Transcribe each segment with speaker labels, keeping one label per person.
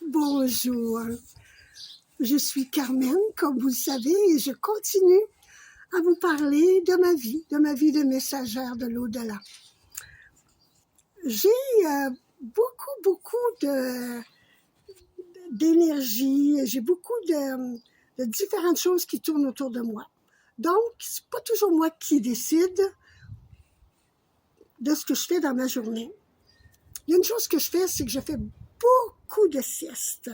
Speaker 1: Bonjour, je suis Carmen, comme vous le savez, et je continue à vous parler de ma vie de messagère de l'au-delà. J'ai beaucoup d'énergie, j'ai beaucoup de différentes choses qui tournent autour de moi. Donc, c'est pas toujours moi qui décide de ce que je fais dans ma journée. Il y a une chose que je fais, c'est que je fais beaucoup de siestes.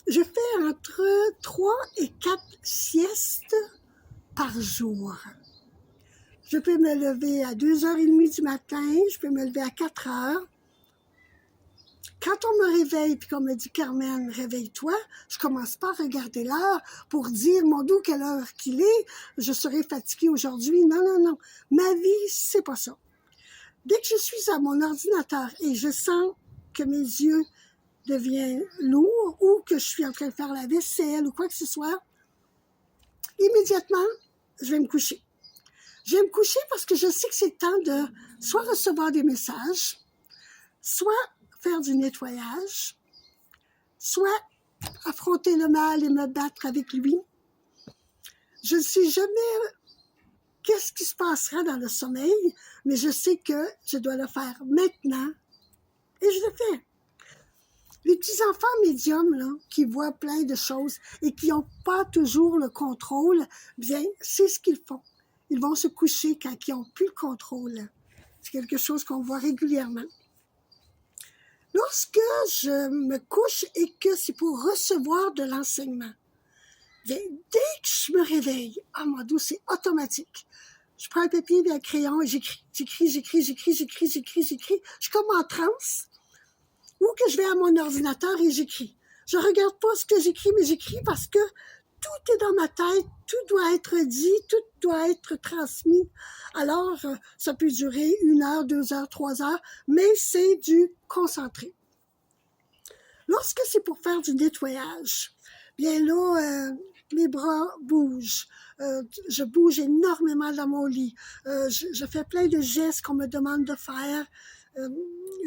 Speaker 1: Je fais entre 3 et 4 siestes par jour. Je peux me lever à 2h30 du matin, je peux me lever à 4h. Quand on me réveille et qu'on me dit « Carmen, réveille-toi », je commence pas à regarder l'heure pour dire « Mon Dieu, quelle heure qu'il est, je serai fatiguée aujourd'hui ». Non. Ma vie, c'est pas ça. Dès que je suis à mon ordinateur et je sens que mes yeux deviennent lourds ou que je suis en train de faire la vaisselle ou quoi que ce soit, immédiatement, je vais me coucher. Je vais me coucher parce que je sais que c'est le temps de soit recevoir des messages, soit faire du nettoyage, soit affronter le mal et me battre avec lui. Je ne sais jamais qu'est-ce qui se passera dans le sommeil, mais je sais que je dois le faire maintenant et je le fais. Les petits-enfants médiums là, qui voient plein de choses et qui n'ont pas toujours le contrôle, bien, c'est ce qu'ils font. Ils vont se coucher quand ils n'ont plus le contrôle. C'est quelque chose qu'on voit régulièrement. Lorsque je me couche et que c'est pour recevoir de l'enseignement, bien, dès que je me réveille, mon Dieu, c'est automatique. Je prends un papier et un crayon et j'écris. Je suis comme en transe. Ou que je vais à mon ordinateur et j'écris. Je regarde pas ce que j'écris, mais j'écris parce que tout est dans ma tête, tout doit être dit, tout doit être transmis. Alors, ça peut durer 1 heure, 2 heures, 3 heures, mais c'est du concentré. Lorsque c'est pour faire du nettoyage, bien là, mes bras bougent. Je bouge énormément dans mon lit. Je fais plein de gestes qu'on me demande de faire.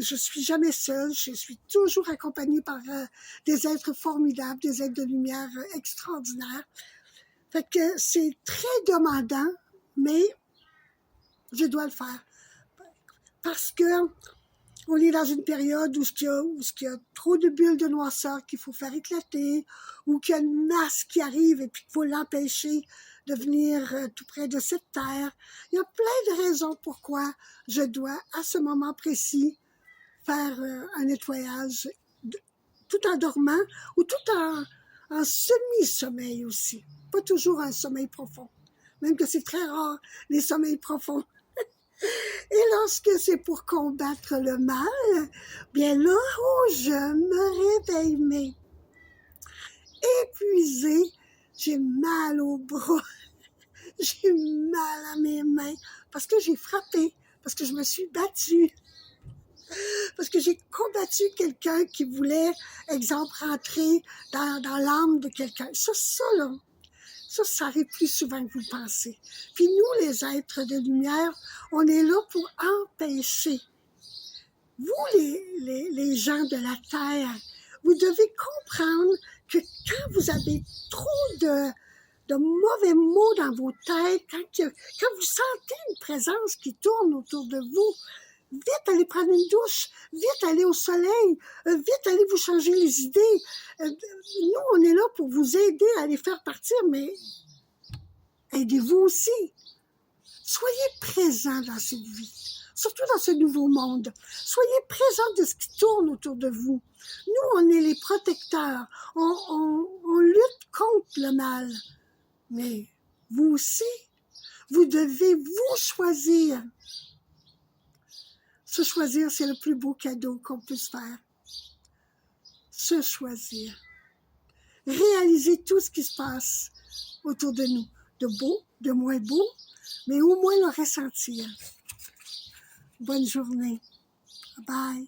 Speaker 1: Je suis jamais seule, je suis toujours accompagnée par des êtres formidables, des êtres de lumière extraordinaires. Fait que c'est très demandant, mais je dois le faire. Parce que on est dans une période où il y a trop de bulles de noirceur qu'il faut faire éclater, ou qu'il y a une masse qui arrive et puis qu'il faut l'empêcher de venir tout près de cette terre. Il y a plein de raisons pourquoi je dois, à ce moment précis, faire un nettoyage tout en dormant ou tout en semi-sommeil aussi. Pas toujours un sommeil profond, même que c'est très rare, les sommeils profonds. Et lorsque c'est pour combattre le mal, bien là, je me réveille, mais épuisée, j'ai mal aux bras, j'ai mal à mes mains, parce que j'ai frappé, parce que je me suis battue. Parce que j'ai combattu quelqu'un qui voulait, exemple, rentrer dans l'âme de quelqu'un. Ça arrive plus souvent que vous pensez. Puis nous, les êtres de lumière, on est là pour empêcher. Vous, les gens de la Terre, vous devez comprendre que quand vous avez trop de mauvais mots dans vos têtes, quand vous sentez une présence qui tourne autour de vous, vite allez prendre une douche, vite allez au soleil, vite allez vous changer les idées. Nous, on est là pour vous aider à les faire partir, mais aidez-vous aussi. Soyez présents dans cette vie, surtout dans ce nouveau monde. Soyez présents de ce qui tourne autour de vous. Nous, on est les protecteurs. On lutte contre le mal. Mais vous aussi, vous devez vous choisir. Se choisir, c'est le plus beau cadeau qu'on puisse faire. Se choisir. Réaliser tout ce qui se passe autour de nous. De beau, de moins beau, mais au moins le ressentir. Bonne journée. Bye.